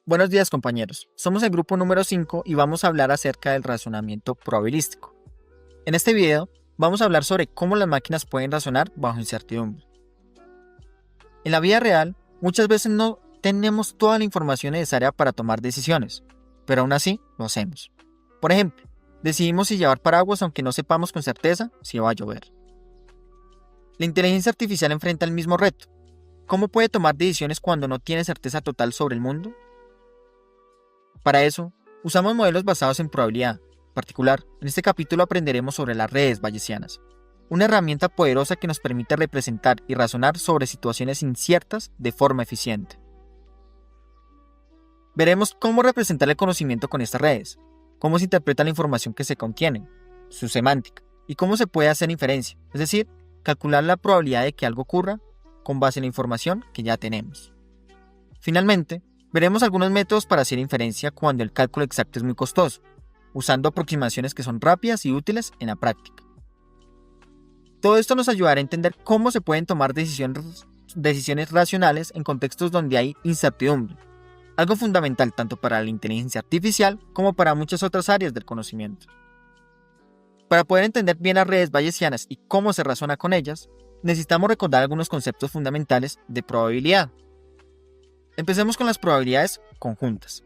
Buenos días, compañeros. Somos el grupo número 5 y vamos a hablar acerca del razonamiento probabilístico. En este video vamos a hablar sobre cómo las máquinas pueden razonar bajo incertidumbre. En la vida real, muchas veces no tenemos toda la información necesaria para tomar decisiones, pero aún así lo hacemos. Por ejemplo, decidimos si llevar paraguas aunque no sepamos con certeza si va a llover. La inteligencia artificial enfrenta el mismo reto. ¿Cómo puede tomar decisiones cuando no tiene certeza total sobre el mundo? Para eso, usamos modelos basados en probabilidad. En particular, en este capítulo aprenderemos sobre las redes bayesianas, una herramienta poderosa que nos permite representar y razonar sobre situaciones inciertas de forma eficiente. Veremos cómo representar el conocimiento con estas redes, cómo se interpreta la información que se contiene, su semántica, y cómo se puede hacer inferencia, es decir, calcular la probabilidad de que algo ocurra con base en la información que ya tenemos. Finalmente, veremos algunos métodos para hacer inferencia cuando el cálculo exacto es muy costoso, usando aproximaciones que son rápidas y útiles en la práctica. Todo esto nos ayudará a entender cómo se pueden tomar decisiones racionales en contextos donde hay incertidumbre, algo fundamental tanto para la inteligencia artificial como para muchas otras áreas del conocimiento. Para poder entender bien las redes bayesianas y cómo se razona con ellas, necesitamos recordar algunos conceptos fundamentales de probabilidad. Empecemos con las probabilidades conjuntas.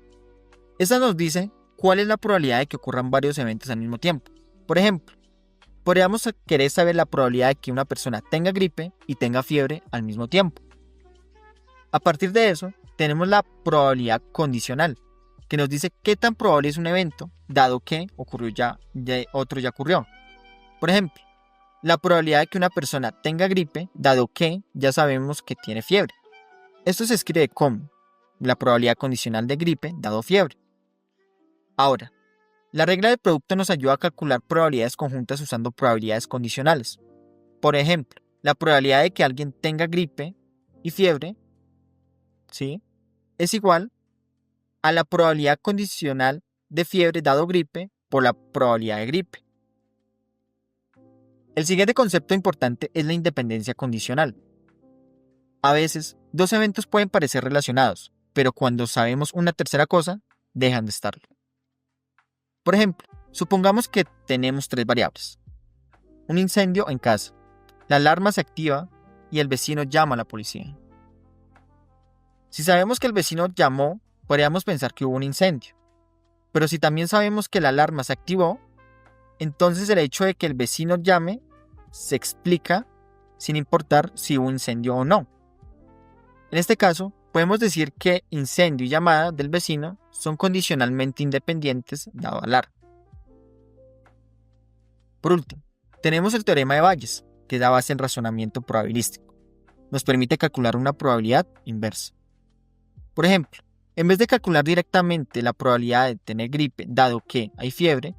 Esta nos dice cuál es la probabilidad de que ocurran varios eventos al mismo tiempo. Por ejemplo, podríamos querer saber la probabilidad de que una persona tenga gripe y tenga fiebre al mismo tiempo. A partir de eso, tenemos la probabilidad condicional, que nos dice qué tan probable es un evento, dado que otro ya ocurrió. Por ejemplo, la probabilidad de que una persona tenga gripe, dado que ya sabemos que tiene fiebre. Esto se escribe como la probabilidad condicional de gripe dado fiebre. Ahora, la regla del producto nos ayuda a calcular probabilidades conjuntas usando probabilidades condicionales. Por ejemplo, la probabilidad de que alguien tenga gripe y fiebre, ¿sí?, es igual a la probabilidad condicional de fiebre dado gripe por la probabilidad de gripe. El siguiente concepto importante es la independencia condicional. A veces, dos eventos pueden parecer relacionados, pero cuando sabemos una tercera cosa, dejan de estarlo. Por ejemplo, supongamos que tenemos tres variables. Un incendio en casa, la alarma se activa y el vecino llama a la policía. Si sabemos que el vecino llamó, podríamos pensar que hubo un incendio. Pero si también sabemos que la alarma se activó, entonces el hecho de que el vecino llame se explica sin importar si hubo incendio o no. En este caso, podemos decir que incendio y llamada del vecino son condicionalmente independientes dado alarma. Por último, tenemos el teorema de Bayes, que da base en razonamiento probabilístico. Nos permite calcular una probabilidad inversa. Por ejemplo, en vez de calcular directamente la probabilidad de tener gripe dado que hay fiebre,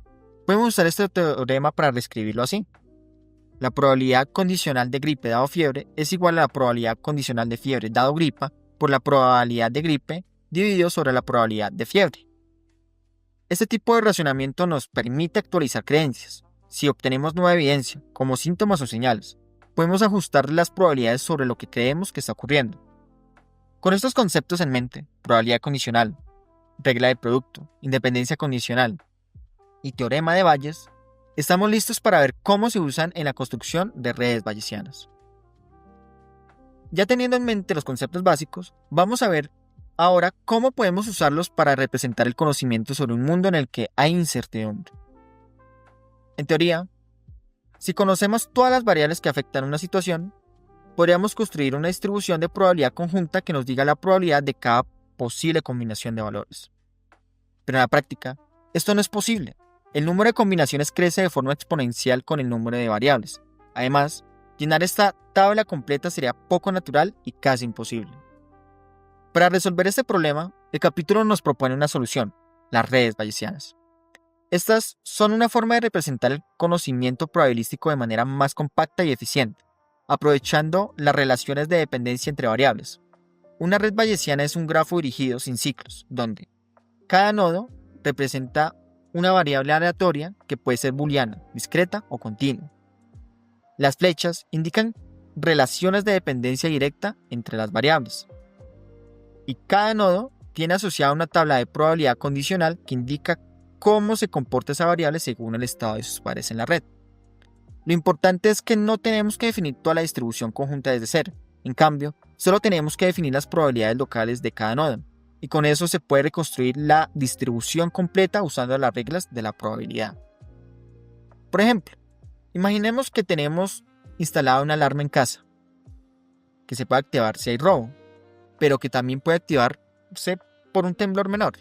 podemos usar este teorema para reescribirlo así. La probabilidad condicional de gripe dado fiebre es igual a la probabilidad condicional de fiebre dado gripa por la probabilidad de gripe dividido sobre la probabilidad de fiebre. Este tipo de razonamiento nos permite actualizar creencias. Si obtenemos nueva evidencia, como síntomas o señales, podemos ajustar las probabilidades sobre lo que creemos que está ocurriendo. Con estos conceptos en mente, probabilidad condicional, regla de producto, independencia condicional y teorema de Bayes, estamos listos para ver cómo se usan en la construcción de redes bayesianas. Ya teniendo en mente los conceptos básicos, vamos a ver ahora cómo podemos usarlos para representar el conocimiento sobre un mundo en el que hay incertidumbre. En teoría, si conocemos todas las variables que afectan una situación, podríamos construir una distribución de probabilidad conjunta que nos diga la probabilidad de cada posible combinación de valores. Pero en la práctica, esto no es posible. El número de combinaciones crece de forma exponencial con el número de variables. Además, llenar esta tabla completa sería poco natural y casi imposible. Para resolver este problema, el capítulo nos propone una solución: las redes bayesianas. Estas son una forma de representar el conocimiento probabilístico de manera más compacta y eficiente, aprovechando las relaciones de dependencia entre variables. Una red bayesiana es un grafo dirigido sin ciclos, donde cada nodo representa una variable aleatoria que puede ser booleana, discreta o continua. Las flechas indican relaciones de dependencia directa entre las variables. Y cada nodo tiene asociada una tabla de probabilidad condicional que indica cómo se comporta esa variable según el estado de sus pares en la red. Lo importante es que no tenemos que definir toda la distribución conjunta desde cero. En cambio, solo tenemos que definir las probabilidades locales de cada nodo, y con eso se puede reconstruir la distribución completa usando las reglas de la probabilidad. Por ejemplo, imaginemos que tenemos instalada una alarma en casa, que se puede activar si hay robo, pero que también puede activarse por un temblor menor.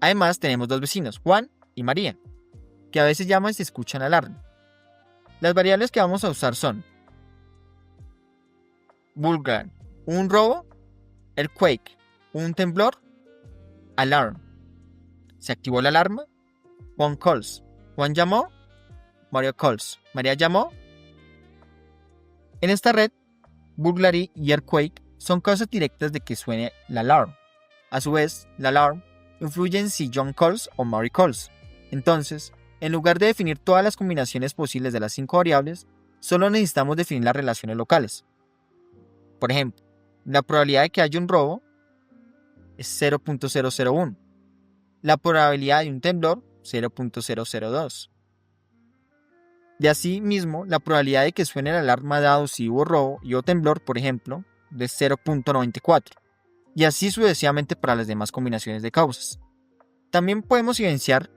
Además, tenemos dos vecinos, Juan y María, que a veces llaman si escuchan la alarma. Las variables que vamos a usar son Vulgar, un robo, earthquake, un temblor, alarm. Se activó la alarma, Juan calls. Juan llamó, María calls. María llamó. En esta red, burglary y earthquake son causas directas de que suene la alarm. A su vez, la alarm influye en si John calls o Mary calls. Entonces, en lugar de definir todas las combinaciones posibles de las 5 variables, solo necesitamos definir las relaciones locales. Por ejemplo, la probabilidad de que haya un robo es 0.001. La probabilidad de un temblor, 0.002. De así mismo, la probabilidad de que suene la alarma dado si hubo robo y o temblor, por ejemplo, de 0.94. Y así sucesivamente para las demás combinaciones de causas. También podemos evidenciar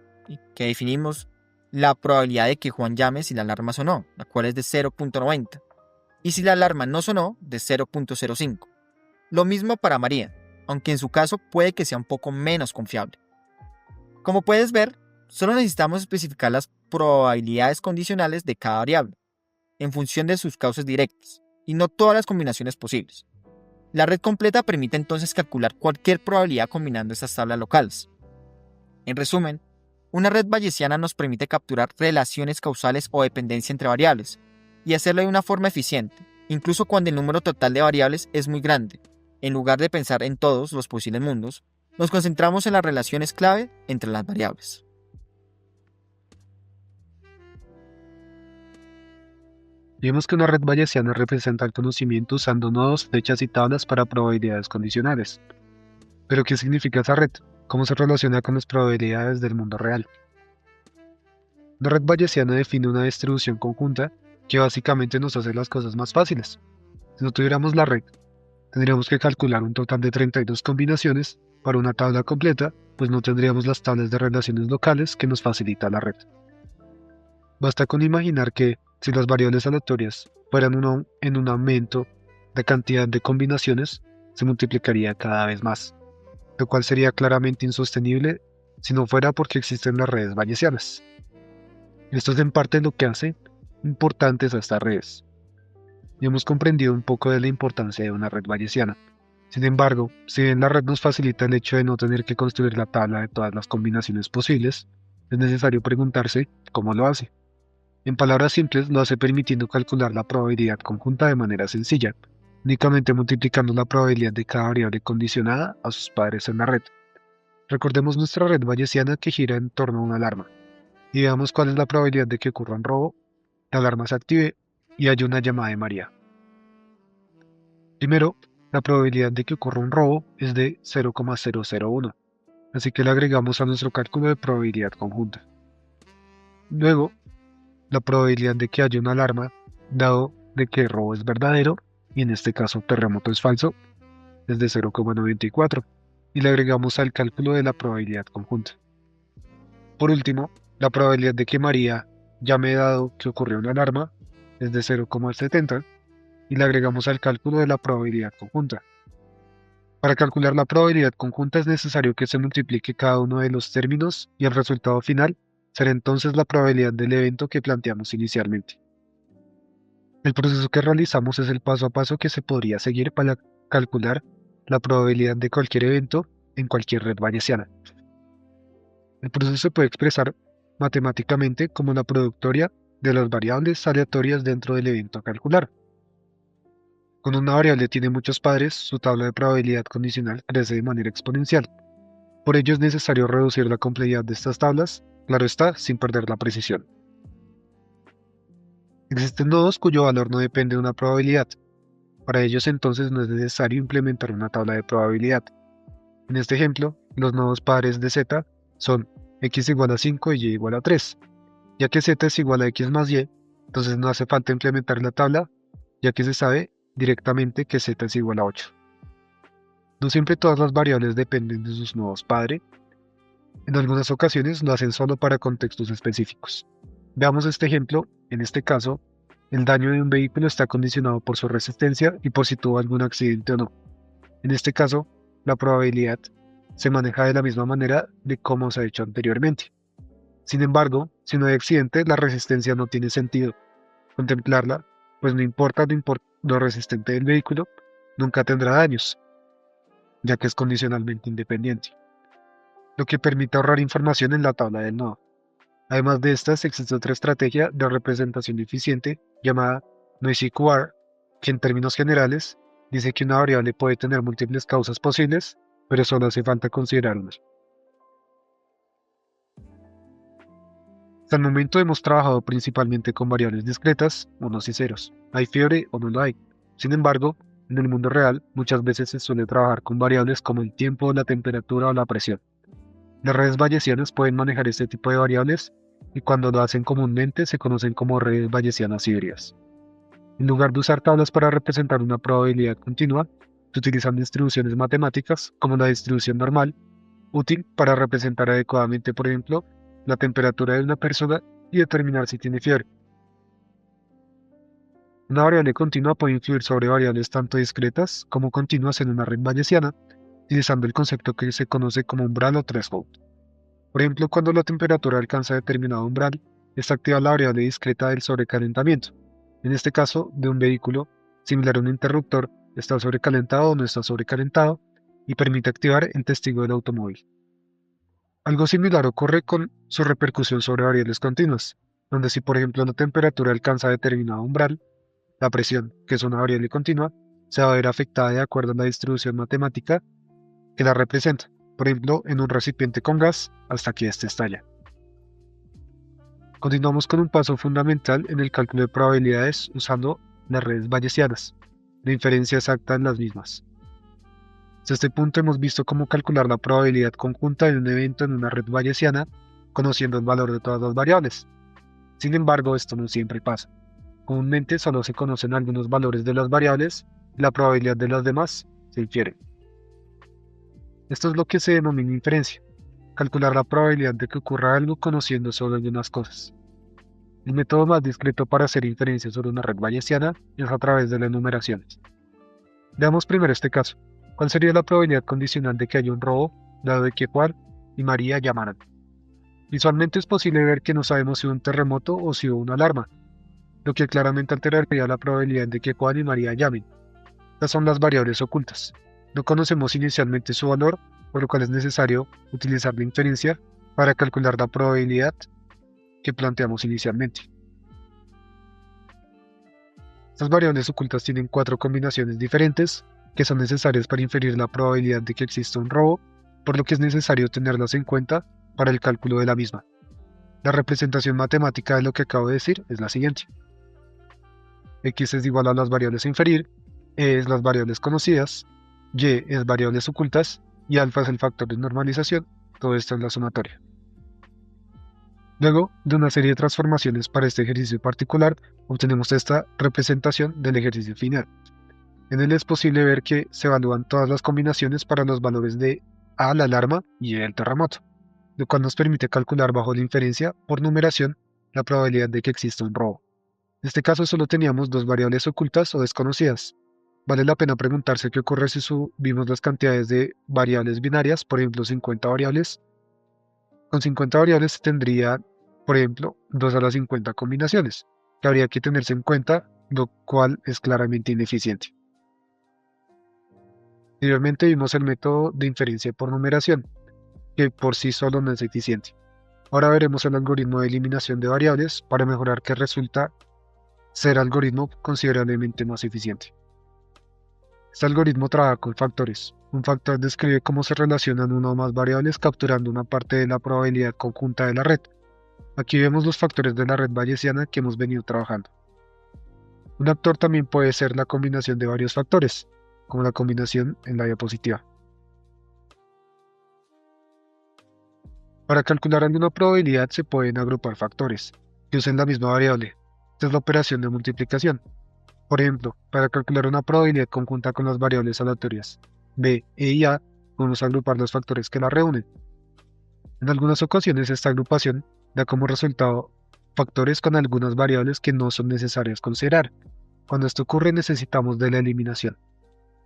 que definimos la probabilidad de que Juan llame si la alarma sonó, la cual es de 0.90. Y si la alarma no sonó, de 0.05. Lo mismo para María, aunque en su caso puede que sea un poco menos confiable. Como puedes ver, solo necesitamos especificar las probabilidades condicionales de cada variable, en función de sus causas directas, y no todas las combinaciones posibles. La red completa permite entonces calcular cualquier probabilidad combinando estas tablas locales. En resumen, una red bayesiana nos permite capturar relaciones causales o dependencia entre variables, y hacerlo de una forma eficiente, incluso cuando el número total de variables es muy grande. En lugar de pensar en todos los posibles mundos, nos concentramos en las relaciones clave entre las variables. Vimos que una red bayesiana representa el conocimiento usando nodos, flechas y tablas para probabilidades condicionales. ¿Pero qué significa esa red? ¿Cómo se relaciona con las probabilidades del mundo real? Una red bayesiana define una distribución conjunta que básicamente nos hace las cosas más fáciles. Si no tuviéramos la red, tendríamos que calcular un total de 32 combinaciones para una tabla completa, pues no tendríamos las tablas de relaciones locales que nos facilita la red. Basta con imaginar que, si las variables aleatorias fueran en un aumento, la cantidad de combinaciones se multiplicaría cada vez más, lo cual sería claramente insostenible si no fuera porque existen las redes bayesianas. Esto es en parte lo que hace importantes a estas redes. Y hemos comprendido un poco de la importancia de una red bayesiana. Sin embargo, si bien la red nos facilita el hecho de no tener que construir la tabla de todas las combinaciones posibles, es necesario preguntarse cómo lo hace. En palabras simples, lo hace permitiendo calcular la probabilidad conjunta de manera sencilla, únicamente multiplicando la probabilidad de cada variable condicionada a sus padres en la red. Recordemos nuestra red bayesiana que gira en torno a una alarma, y veamos cuál es la probabilidad de que ocurra un robo, la alarma se active y haya una llamada de María. Primero, la probabilidad de que ocurra un robo es de 0,001, así que la agregamos a nuestro cálculo de probabilidad conjunta. Luego, la probabilidad de que haya una alarma, dado de que el robo es verdadero, y en este caso terremoto es falso, es de 0,94, y le agregamos al cálculo de la probabilidad conjunta. Por último, la probabilidad de que María llame dado que ocurrió una alarma es de 0,70, y le agregamos al cálculo de la probabilidad conjunta. Para calcular la probabilidad conjunta es necesario que se multiplique cada uno de los términos y el resultado final será entonces la probabilidad del evento que planteamos inicialmente. El proceso que realizamos es el paso a paso que se podría seguir para calcular la probabilidad de cualquier evento en cualquier red bayesiana. El proceso se puede expresar matemáticamente como la productoria de las variables aleatorias dentro del evento a calcular. Cuando una variable tiene muchos padres, su tabla de probabilidad condicional crece de manera exponencial. Por ello es necesario reducir la complejidad de estas tablas, claro está, sin perder la precisión. Existen nodos cuyo valor no depende de una probabilidad. Para ellos entonces no es necesario implementar una tabla de probabilidad. En este ejemplo, los nodos padres de z son x igual a 5 y y igual a 3. Ya que z es igual a x más y, entonces no hace falta implementar la tabla, ya que se sabe directamente que z es igual a 8. No siempre todas las variables dependen de sus nodos padre. En algunas ocasiones lo hacen solo para contextos específicos. Veamos este ejemplo. En este caso, el daño de un vehículo está condicionado por su resistencia y por si tuvo algún accidente o no. En este caso, la probabilidad se maneja de la misma manera de como se ha hecho anteriormente. Sin embargo, si no hay accidente, la resistencia no tiene sentido contemplarla, pues no importa lo resistente del vehículo, nunca tendrá daños, ya que es condicionalmente independiente, lo que permite ahorrar información en la tabla del nodo. Además de estas, existe otra estrategia de representación eficiente llamada Noisy QR, que en términos generales dice que una variable puede tener múltiples causas posibles, pero solo hace falta considerar una. Hasta el momento hemos trabajado principalmente con variables discretas, unos y ceros. Hay fiebre o no lo hay. Sin embargo, en el mundo real muchas veces se suele trabajar con variables como el tiempo, la temperatura o la presión. Las redes bayesianas pueden manejar este tipo de variables y cuando lo hacen comúnmente se conocen como redes bayesianas híbridas. En lugar de usar tablas para representar una probabilidad continua, se utilizan distribuciones matemáticas como la distribución normal, útil para representar adecuadamente, por ejemplo, la temperatura de una persona y determinar si tiene fiebre. Una variable continua puede influir sobre variables tanto discretas como continuas en una red bayesiana, utilizando el concepto que se conoce como umbral o threshold. Por ejemplo, cuando la temperatura alcanza determinado umbral, está activa la variable discreta del sobrecalentamiento. En este caso, de un vehículo, similar a un interruptor, está sobrecalentado o no está sobrecalentado, y permite activar el testigo del automóvil. Algo similar ocurre con su repercusión sobre variables continuas, donde si por ejemplo la temperatura alcanza determinado umbral, la presión, que es una variable continua, se va a ver afectada de acuerdo a la distribución matemática que la representa, por ejemplo en un recipiente con gas hasta que éste estalla. Continuamos con un paso fundamental en el cálculo de probabilidades usando las redes bayesianas, la inferencia exacta en las mismas. Hasta este punto hemos visto cómo calcular la probabilidad conjunta de un evento en una red bayesiana, conociendo el valor de todas las variables. Sin embargo, esto no siempre pasa. Comúnmente solo se conocen algunos valores de las variables y la probabilidad de las demás se infiere. Esto es lo que se denomina inferencia, calcular la probabilidad de que ocurra algo conociendo solo algunas cosas. El método más discreto para hacer inferencia sobre una red bayesiana es a través de las enumeraciones. Veamos primero este caso. ¿Cuál sería la probabilidad condicional de que haya un robo, dado de que Juan y María llamaran? Visualmente es posible ver que no sabemos si hubo un terremoto o si hubo una alarma, lo que claramente alteraría la probabilidad de que Juan y María llamen. Estas son las variables ocultas. No conocemos inicialmente su valor, por lo cual es necesario utilizar la inferencia para calcular la probabilidad que planteamos inicialmente. Estas variables ocultas tienen 4 combinaciones diferentes que son necesarias para inferir la probabilidad de que exista un robo, por lo que es necesario tenerlas en cuenta para el cálculo de la misma. La representación matemática de lo que acabo de decir es la siguiente. X es igual a las variables a inferir, E es las variables conocidas, Y es variables ocultas y alfa es el factor de normalización. Todo esto es la sumatoria. Luego de una serie de transformaciones para este ejercicio particular, obtenemos esta representación del ejercicio final. En él es posible ver que se evalúan todas las combinaciones para los valores de A, la alarma, y E, el terremoto, lo cual nos permite calcular bajo la inferencia por numeración la probabilidad de que exista un robo. En este caso solo teníamos dos variables ocultas o desconocidas. Vale la pena preguntarse qué ocurre si subimos las cantidades de variables binarias, por ejemplo 50 variables. Con 50 variables se tendría, por ejemplo, 2 a las 50 combinaciones, que habría que tenerse en cuenta, lo cual es claramente ineficiente. Anteriormente vimos el método de inferencia por numeración, que por sí solo no es eficiente. Ahora veremos el algoritmo de eliminación de variables para mejorar que resulta ser algoritmo considerablemente más eficiente. Este algoritmo trabaja con factores. Un factor describe cómo se relacionan una o más variables capturando una parte de la probabilidad conjunta de la red. Aquí vemos los factores de la red bayesiana que hemos venido trabajando. Un actor también puede ser la combinación de varios factores, como la combinación en la diapositiva. Para calcular alguna probabilidad se pueden agrupar factores que usen la misma variable. Esta es la operación de multiplicación. Por ejemplo, para calcular una probabilidad conjunta con las variables aleatorias b, e y a, podemos agrupar los factores que la reúnen. En algunas ocasiones esta agrupación da como resultado factores con algunas variables que no son necesarias considerar. Cuando esto ocurre necesitamos de la eliminación.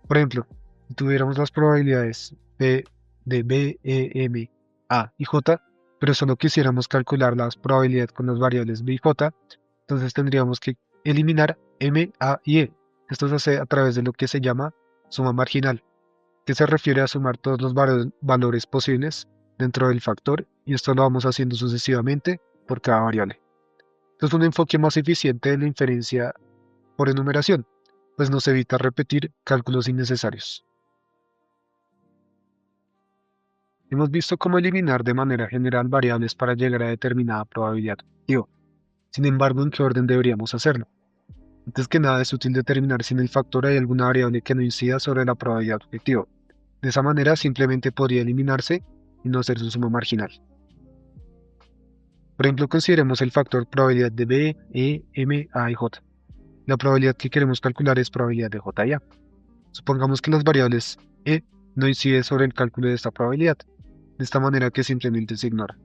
Por ejemplo, si tuviéramos las probabilidades de b, e, m, a y j, pero solo quisiéramos calcular las probabilidades con las variables b y j, entonces tendríamos que eliminar m, a y e. Esto se hace a través de lo que se llama suma marginal, que se refiere a sumar todos los valores posibles dentro del factor, y esto lo vamos haciendo sucesivamente por cada variable. Esto es un enfoque más eficiente de la inferencia por enumeración, pues nos evita repetir cálculos innecesarios. Hemos visto cómo eliminar de manera general variables para llegar a determinada probabilidad objetiva. Sin embargo, ¿en qué orden deberíamos hacerlo? Antes que nada, es útil determinar si en el factor hay alguna variable que no incida sobre la probabilidad objetiva. De esa manera, simplemente podría eliminarse y no hacer su suma marginal. Por ejemplo, consideremos el factor probabilidad de b, e, m, a y j. La probabilidad que queremos calcular es probabilidad de j y a. Supongamos que las variables e no inciden sobre el cálculo de esta probabilidad, de esta manera que simplemente se ignora.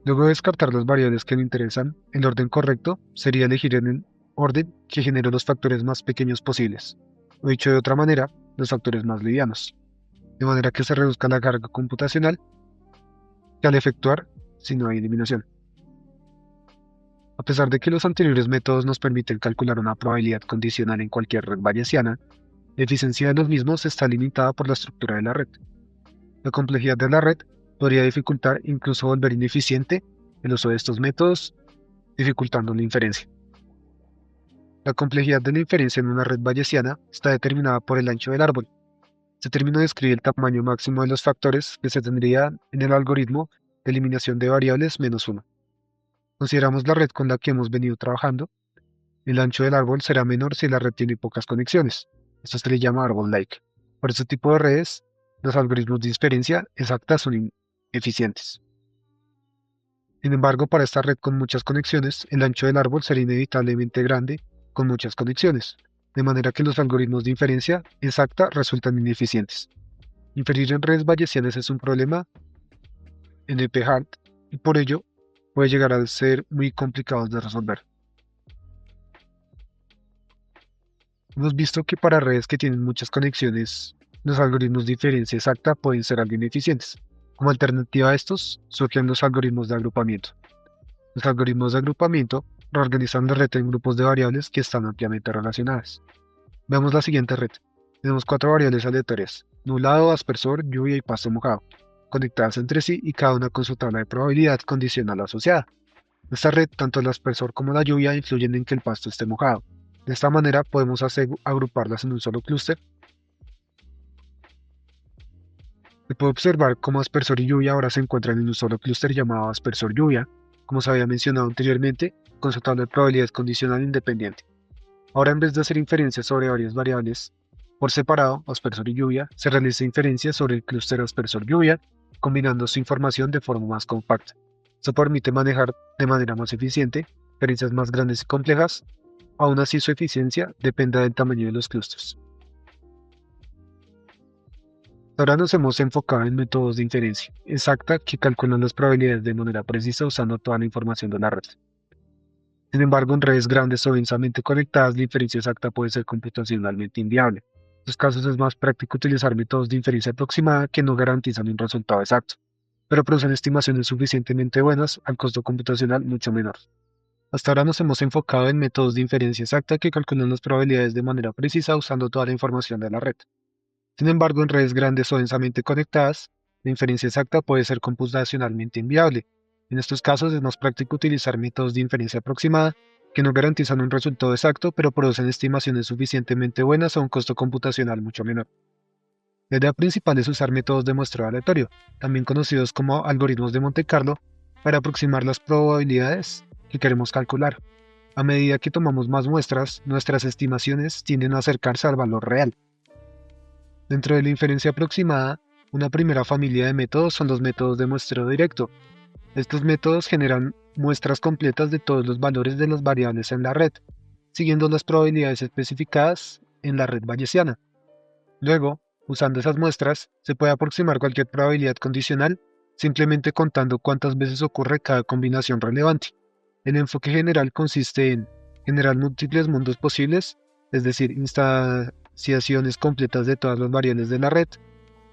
Luego de descartar las variables que le interesan, el orden correcto sería elegir en el orden que genere los factores más pequeños posibles, o dicho de otra manera, los factores más livianos, de manera que se reduzca la carga computacional que al efectuar si no hay eliminación. A pesar de que los anteriores métodos nos permiten calcular una probabilidad condicional en cualquier red bayesiana, la eficiencia de los mismos está limitada por la estructura de la red. La complejidad de la red podría dificultar, incluso volver ineficiente, el uso de estos métodos, dificultando la inferencia. La complejidad de la inferencia en una red bayesiana está determinada por el ancho del árbol. Este término describe el tamaño máximo de los factores que se tendrían en el algoritmo de eliminación de variables menos 1. Consideramos la red con la que hemos venido trabajando. El ancho del árbol será menor si la red tiene pocas conexiones. Esto se le llama árbol-like. Por este tipo de redes, los algoritmos de inferencia exacta son eficientes. Sin embargo, para esta red con muchas conexiones, el ancho del árbol será inevitablemente grande con muchas conexiones, de manera que los algoritmos de inferencia exacta resultan ineficientes. Inferir en redes bayesianas es un problema NP-hard y por ello puede llegar a ser muy complicado de resolver. Hemos visto que para redes que tienen muchas conexiones, los algoritmos de inferencia exacta pueden ser algo ineficientes. Como alternativa a estos, surgen los algoritmos de agrupamiento. Los algoritmos de agrupamiento reorganizan la red en grupos de variables que están ampliamente relacionadas. Veamos la siguiente red. Tenemos 4 variables aleatorias: nublado, aspersor, lluvia y pasto mojado, conectadas entre sí y cada una con su tabla de probabilidad condicional asociada. En esta red, tanto el aspersor como la lluvia influyen en que el pasto esté mojado. De esta manera podemos agruparlas en un solo clúster. Se puede observar cómo aspersor y lluvia ahora se encuentran en un solo clúster llamado aspersor lluvia, como se había mencionado anteriormente, con su tabla de probabilidad condicional independiente. Ahora, en vez de hacer inferencias sobre varias variables por separado, aspersor y lluvia, se realiza inferencias sobre el clúster aspersor lluvia, combinando su información de forma más compacta. Esto permite manejar de manera más eficiente inferencias más grandes y complejas. Aún así, su eficiencia depende del tamaño de los clústeres. Ahora nos hemos enfocado en métodos de inferencia exacta que calculan las probabilidades de manera precisa usando toda la información de la red. Sin embargo, en redes grandes o densamente conectadas, la inferencia exacta puede ser computacionalmente inviable. En estos casos es más práctico utilizar métodos de inferencia aproximada que no garantizan un resultado exacto, pero producen estimaciones suficientemente buenas al costo computacional mucho menor. Hasta ahora nos hemos enfocado en métodos de inferencia exacta que calculan las probabilidades de manera precisa usando toda la información de la red. Sin embargo, en redes grandes o densamente conectadas, la inferencia exacta puede ser computacionalmente inviable. En estos casos es más práctico utilizar métodos de inferencia aproximada que no garantizan un resultado exacto, pero producen estimaciones suficientemente buenas a un costo computacional mucho menor. La idea principal es usar métodos de muestreo aleatorio, también conocidos como algoritmos de Monte Carlo, para aproximar las probabilidades que queremos calcular. A medida que tomamos más muestras, nuestras estimaciones tienden a acercarse al valor real. Dentro de la inferencia aproximada, Una primera familia de métodos son los métodos de muestreo directo. Estos métodos generan muestras completas de todos los valores de las variables en la red, siguiendo las probabilidades especificadas en la red bayesiana. Luego, usando esas muestras, se puede aproximar cualquier probabilidad condicional simplemente contando cuántas veces ocurre cada combinación relevante. El enfoque general consiste en generar múltiples mundos posibles, es decir, instanciaciones completas de todas las variables de la red,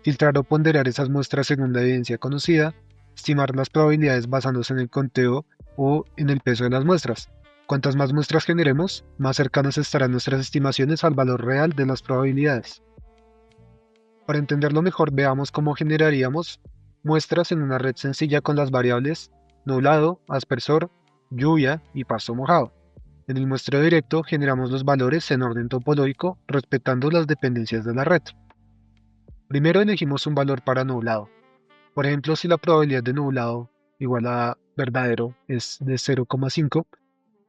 filtrar o ponderar esas muestras según la evidencia conocida, estimar las probabilidades basándose en el conteo o en el peso de las muestras. Cuantas más muestras generemos, más cercanas estarán nuestras estimaciones al valor real de las probabilidades. Para entenderlo mejor, veamos cómo generaríamos muestras en una red sencilla con las variables nublado, aspersor, lluvia y pasto mojado. En el muestreo directo generamos los valores en orden topológico respetando las dependencias de la red. Primero elegimos un valor para nublado. Por ejemplo, si la probabilidad de nublado igual a verdadero es de 0,5,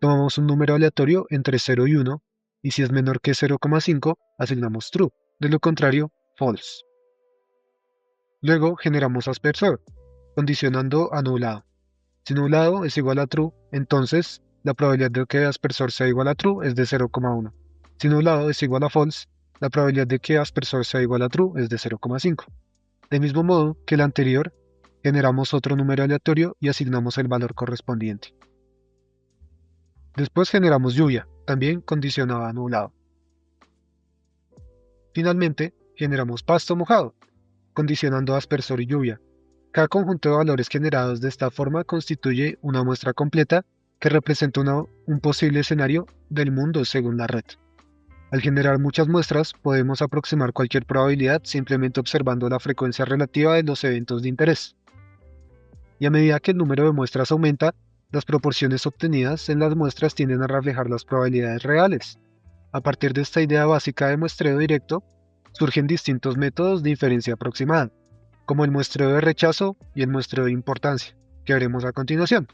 tomamos un número aleatorio entre 0 y 1, y si es menor que 0,5, asignamos true. De lo contrario, false. Luego generamos aspersor, condicionando a nublado. Si nublado es igual a true, entonces la probabilidad de que aspersor sea igual a true es de 0,1. Si nublado es igual a false, la probabilidad de que aspersor sea igual a true es de 0,5. De mismo modo que el anterior, generamos otro número aleatorio y asignamos el valor correspondiente. Después generamos lluvia, también condicionada a nublado. Finalmente, generamos pasto mojado, condicionando aspersor y lluvia. Cada conjunto de valores generados de esta forma constituye una muestra completa que representa un posible escenario del mundo según la red. Al generar muchas muestras, podemos aproximar cualquier probabilidad simplemente observando la frecuencia relativa de los eventos de interés. Y a medida que el número de muestras aumenta, las proporciones obtenidas en las muestras tienden a reflejar las probabilidades reales. A partir de esta idea básica de muestreo directo, surgen distintos métodos de inferencia aproximada, como el muestreo de rechazo y el muestreo de importancia, que veremos a continuación.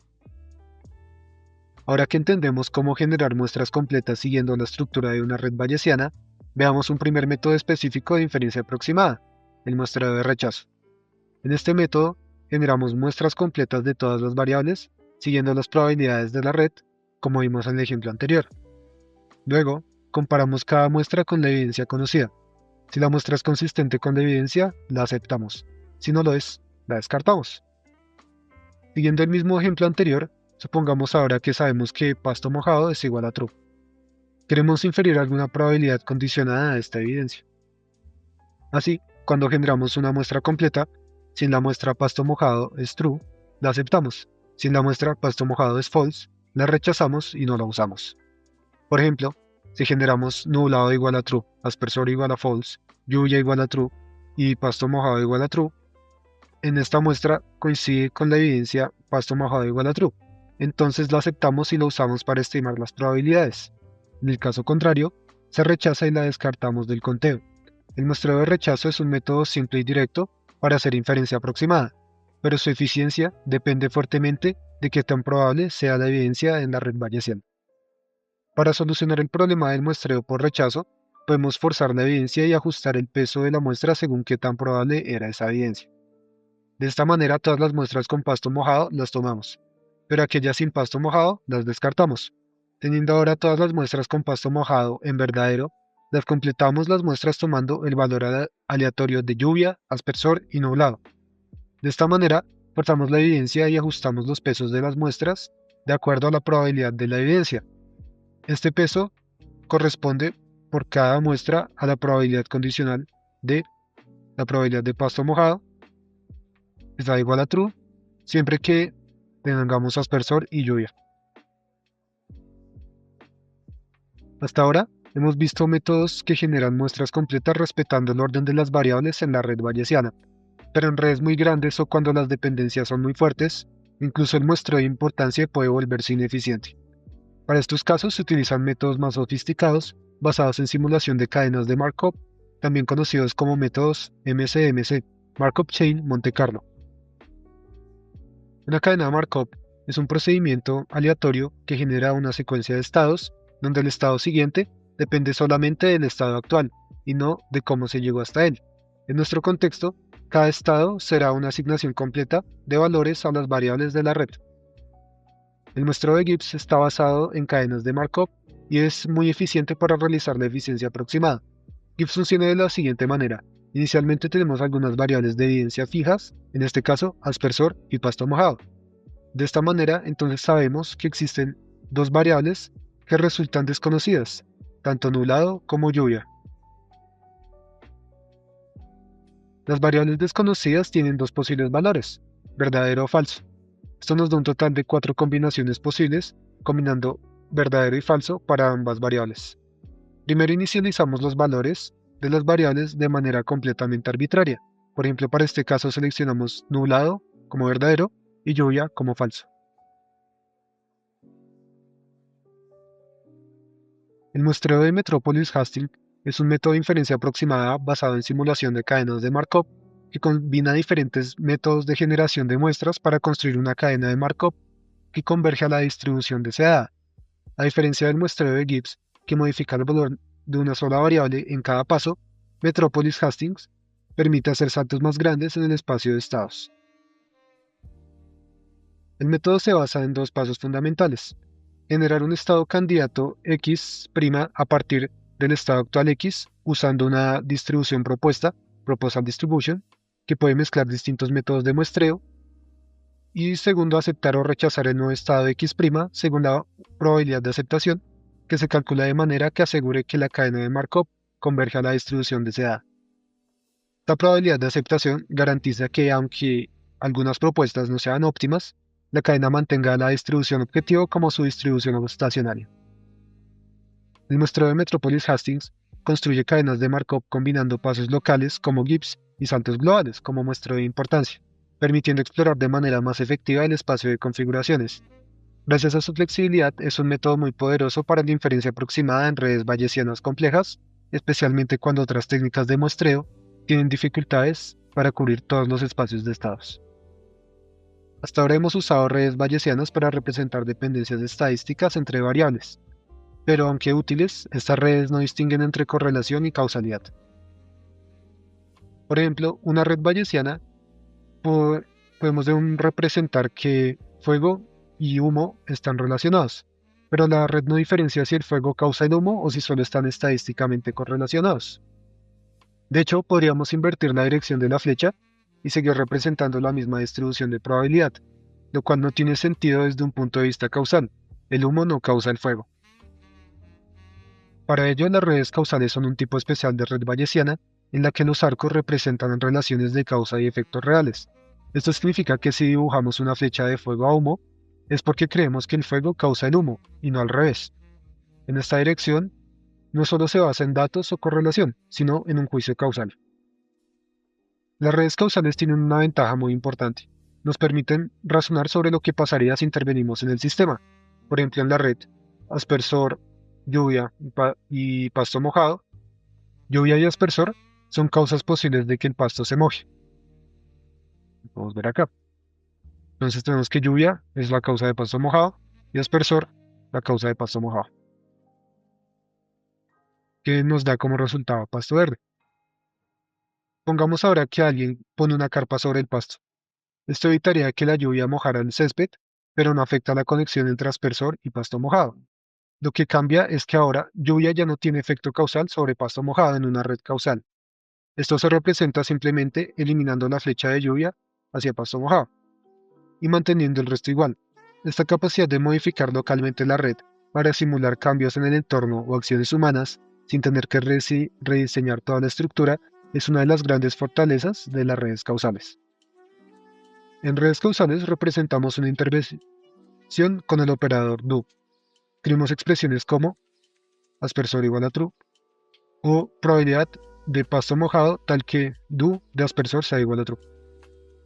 Ahora que entendemos cómo generar muestras completas siguiendo la estructura de una red bayesiana, veamos un primer método específico de inferencia aproximada, el muestreo de rechazo. En este método, generamos muestras completas de todas las variables, siguiendo las probabilidades de la red, como vimos en el ejemplo anterior. Luego, comparamos cada muestra con la evidencia conocida. Si la muestra es consistente con la evidencia, la aceptamos. Si no lo es, la descartamos. Siguiendo el mismo ejemplo anterior, supongamos ahora que sabemos que pasto mojado es igual a true. Queremos inferir alguna probabilidad condicionada a esta evidencia. Así, cuando generamos una muestra completa, si en la muestra pasto mojado es true, la aceptamos. Si en la muestra pasto mojado es false, la rechazamos y no la usamos. Por ejemplo, si generamos nublado igual a true, aspersor igual a false, lluvia igual a true y pasto mojado igual a true, en esta muestra coincide con la evidencia pasto mojado igual a true. Entonces la aceptamos y la usamos para estimar las probabilidades. En el caso contrario, se rechaza y la descartamos del conteo. El muestreo de rechazo es un método simple y directo para hacer inferencia aproximada, pero su eficiencia depende fuertemente de qué tan probable sea la evidencia en la red bayesiana. Para solucionar el problema del muestreo por rechazo, podemos forzar la evidencia y ajustar el peso de la muestra según qué tan probable era esa evidencia. De esta manera, todas las muestras con pasto mojado las tomamos, pero aquellas sin pasto mojado las descartamos. Teniendo ahora todas las muestras con pasto mojado en verdadero, las completamos las muestras tomando el valor aleatorio de lluvia, aspersor y nublado. De esta manera, forzamos la evidencia y ajustamos los pesos de las muestras de acuerdo a la probabilidad de la evidencia. Este peso corresponde por cada muestra a la probabilidad condicional de la probabilidad de pasto mojado, que está igual a true, siempre que tengamos aspersor y lluvia. Hasta ahora, hemos visto métodos que generan muestras completas respetando el orden de las variables en la red bayesiana, pero en redes muy grandes o cuando las dependencias son muy fuertes, incluso el muestreo de importancia puede volverse ineficiente. Para estos casos se utilizan métodos más sofisticados basados en simulación de cadenas de Markov, también conocidos como métodos MCMC, Markov Chain Monte Carlo. Una cadena de Markov es un procedimiento aleatorio que genera una secuencia de estados donde el estado siguiente depende solamente del estado actual y no de cómo se llegó hasta él. En nuestro contexto, Cada estado será una asignación completa de valores a las variables de la red. El muestreo de Gibbs está basado en cadenas de Markov y es muy eficiente para realizar la eficiencia aproximada. Gibbs funciona de la siguiente manera. Inicialmente tenemos algunas variables de evidencia fijas, en este caso aspersor y pasto mojado. De esta manera, entonces sabemos que existen dos variables que resultan desconocidas, tanto nublado como lluvia. Las variables desconocidas tienen dos posibles valores, verdadero o falso. Esto nos da un total de 4 combinaciones posibles, combinando verdadero y falso para ambas variables. Primero inicializamos los valores de las variables de manera completamente arbitraria. Por ejemplo, para este caso seleccionamos nublado como verdadero y lluvia como falso. El muestreo de Metropolis-Hastings es un método de inferencia aproximada basado en simulación de cadenas de Markov que combina diferentes métodos de generación de muestras para construir una cadena de Markov que converge a la distribución deseada. A diferencia del muestreo de Gibbs, que modifica el valor de una sola variable en cada paso, Metropolis-Hastings permite hacer saltos más grandes en el espacio de estados. El método se basa en dos pasos fundamentales. Generar un estado candidato X' a partir del estado actual X usando una distribución propuesta, Proposal Distribution, que puede mezclar distintos métodos de muestreo. Y segundo, aceptar o rechazar el nuevo estado X' según la probabilidad de aceptación, que se calcula de manera que asegure que la cadena de Markov converge a la distribución deseada. Esta probabilidad de aceptación garantiza que, aunque algunas propuestas no sean óptimas, la cadena mantenga la distribución objetivo como su distribución estacionaria. El muestreo de Metropolis-Hastings construye cadenas de Markov combinando pasos locales como Gibbs y saltos globales como muestreo de importancia, permitiendo explorar de manera más efectiva el espacio de configuraciones. Gracias a su flexibilidad, es un método muy poderoso para la inferencia aproximada en redes bayesianas complejas, especialmente cuando otras técnicas de muestreo tienen dificultades para cubrir todos los espacios de estados. Hasta ahora hemos usado redes bayesianas para representar dependencias estadísticas entre variables, pero aunque útiles, estas redes no distinguen entre correlación y causalidad. Por ejemplo, una red bayesiana podemos representar que fuego y humo están relacionados, pero la red no diferencia si el fuego causa el humo o si solo están estadísticamente correlacionados. De hecho, podríamos invertir la dirección de la flecha y seguir representando la misma distribución de probabilidad, lo cual no tiene sentido desde un punto de vista causal. El humo no causa el fuego. Para ello, las redes causales son un tipo especial de red bayesiana en la que los arcos representan relaciones de causa y efectos reales. Esto significa que si dibujamos una flecha de fuego a humo, es porque creemos que el fuego causa el humo, y no al revés. En esta dirección, no solo se basa en datos o correlación, sino en un juicio causal. Las redes causales tienen una ventaja muy importante. Nos permiten razonar sobre lo que pasaría si intervenimos en el sistema. Por ejemplo, en la red, aspersor, lluvia y pasto mojado. Lluvia y aspersor son causas posibles de que el pasto se moje. Podemos ver acá. Entonces tenemos que lluvia es la causa de pasto mojado y aspersor la causa de pasto mojado, que nos da como resultado pasto verde. Pongamos ahora que alguien pone una carpa sobre el pasto. Esto evitaría que la lluvia mojara el césped, pero no afecta la conexión entre aspersor y pasto mojado. Lo que cambia es que ahora lluvia ya no tiene efecto causal sobre pasto mojado en una red causal. Esto se representa simplemente eliminando la flecha de lluvia hacia pasto mojado y manteniendo el resto igual. Esta capacidad de modificar localmente la red para simular cambios en el entorno o acciones humanas sin tener que rediseñar toda la estructura es una de las grandes fortalezas de las redes causales. En redes causales representamos una intervención con el operador do. Escribimos expresiones como aspersor igual a true o probabilidad de pasto mojado tal que do de aspersor sea igual a true.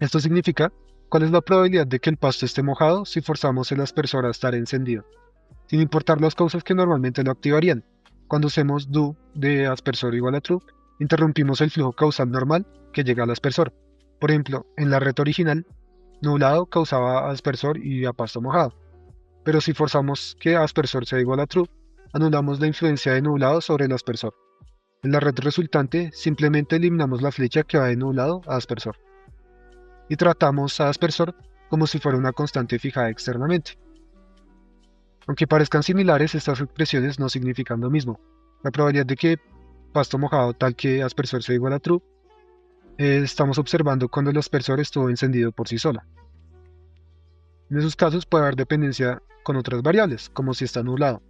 Esto significa cuál es la probabilidad de que el pasto esté mojado si forzamos el aspersor a estar encendido, sin importar las causas que normalmente lo activarían. Cuando hacemos do de aspersor igual a true, interrumpimos el flujo causal normal que llega al aspersor. Por ejemplo, en la red original, nublado causaba aspersor y a pasto mojado. Pero si forzamos que aspersor sea igual a true, anulamos la influencia de nublado sobre el aspersor. En la red resultante simplemente eliminamos la flecha que va de nublado a aspersor y tratamos a aspersor como si fuera una constante fijada externamente. Aunque parezcan similares, estas expresiones no significan lo mismo. La probabilidad de que pasto mojado tal que aspersor sea igual a true, estamos observando cuando el aspersor estuvo encendido por sí sola. En esos casos puede haber dependencia con otras variables, como si está nublado.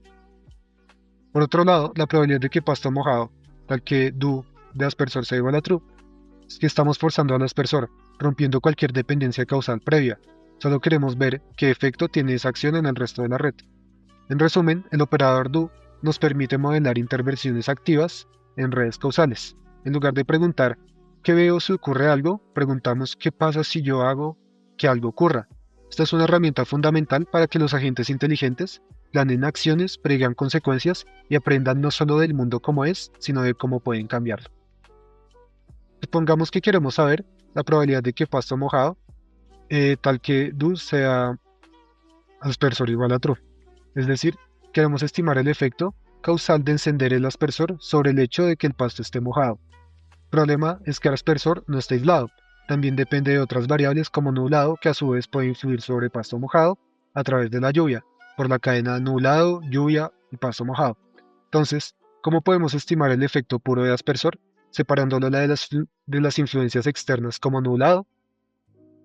Por otro lado, la probabilidad de que pasto mojado tal que do de aspersor sea igual a true, es que estamos forzando al aspersor, rompiendo cualquier dependencia causal previa. Solo queremos ver qué efecto tiene esa acción en el resto de la red. En resumen, el operador do nos permite modelar intervenciones activas en redes causales. En lugar de preguntar ¿qué veo si ocurre algo?, preguntamos ¿qué pasa si yo hago que algo ocurra? Esta es una herramienta fundamental para que los agentes inteligentes planen acciones, prevean consecuencias y aprendan no solo del mundo como es, sino de cómo pueden cambiarlo. Supongamos que queremos saber la probabilidad de que pasto mojado tal que do sea aspersor igual a true. Es decir, queremos estimar el efecto causal de encender el aspersor sobre el hecho de que el pasto esté mojado. El problema es que el aspersor no está aislado, también depende de otras variables como nublado, que a su vez puede influir sobre pasto mojado a través de la lluvia, por la cadena nublado, lluvia y pasto mojado. Entonces, ¿cómo podemos estimar el efecto puro de aspersor, separándolo de las influencias externas como nublado?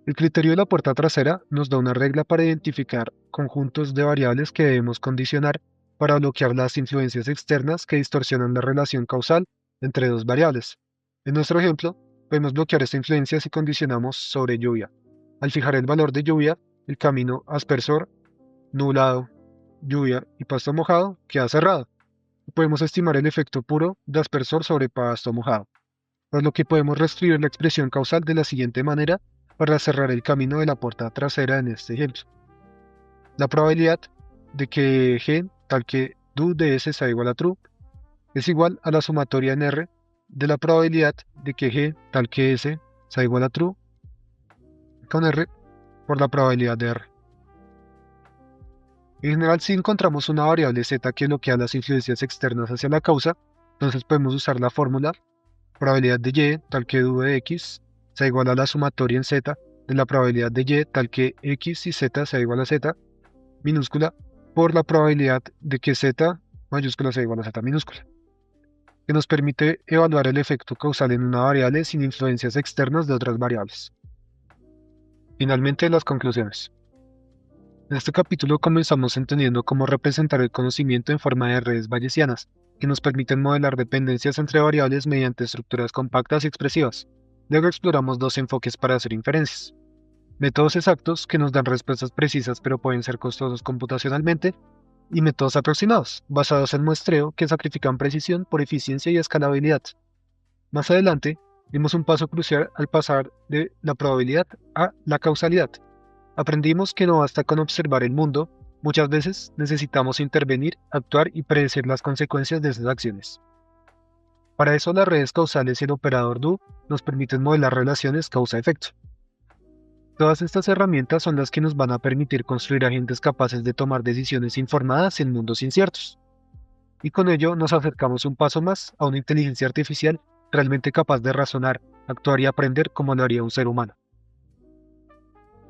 El criterio de la puerta trasera nos da una regla para identificar conjuntos de variables que debemos condicionar para bloquear las influencias externas que distorsionan la relación causal entre dos variables. En nuestro ejemplo, podemos bloquear esta influencia si condicionamos sobre lluvia. Al fijar el valor de lluvia, el camino aspersor, nublado, lluvia y pasto mojado queda cerrado. Podemos estimar el efecto puro de aspersor sobre pasto mojado, por lo que podemos reescribir la expresión causal de la siguiente manera para cerrar el camino de la puerta trasera en este ejemplo. La probabilidad de que G tal que do de S sea igual a true es igual a la sumatoria en R de la probabilidad de que G tal que S sea igual a true con R por la probabilidad de R. En general, si encontramos una variable Z que bloquea las influencias externas hacia la causa, entonces podemos usar la fórmula probabilidad de Y tal que do de X sea igual a la sumatoria en Z de la probabilidad de Y tal que X y Z sea igual a Z minúscula por la probabilidad de que Z mayúscula sea igual a Z minúscula, que nos permite evaluar el efecto causal en una variable sin influencias externas de otras variables. Finalmente, las conclusiones. En este capítulo comenzamos entendiendo cómo representar el conocimiento en forma de redes bayesianas, que nos permiten modelar dependencias entre variables mediante estructuras compactas y expresivas. Luego exploramos dos enfoques para hacer inferencias: métodos exactos, que nos dan respuestas precisas pero pueden ser costosos computacionalmente, y métodos aproximados, basados en muestreo, que sacrifican precisión por eficiencia y escalabilidad. Más adelante, dimos un paso crucial al pasar de la probabilidad a la causalidad. Aprendimos que no basta con observar el mundo, muchas veces necesitamos intervenir, actuar y predecir las consecuencias de esas acciones. Para eso, las redes causales y el operador do nos permiten modelar relaciones causa-efecto. Todas estas herramientas son las que nos van a permitir construir agentes capaces de tomar decisiones informadas en mundos inciertos. Y con ello nos acercamos un paso más a una inteligencia artificial realmente capaz de razonar, actuar y aprender como lo haría un ser humano.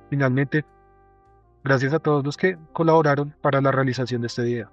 Finalmente, gracias a todos los que colaboraron para la realización de este video.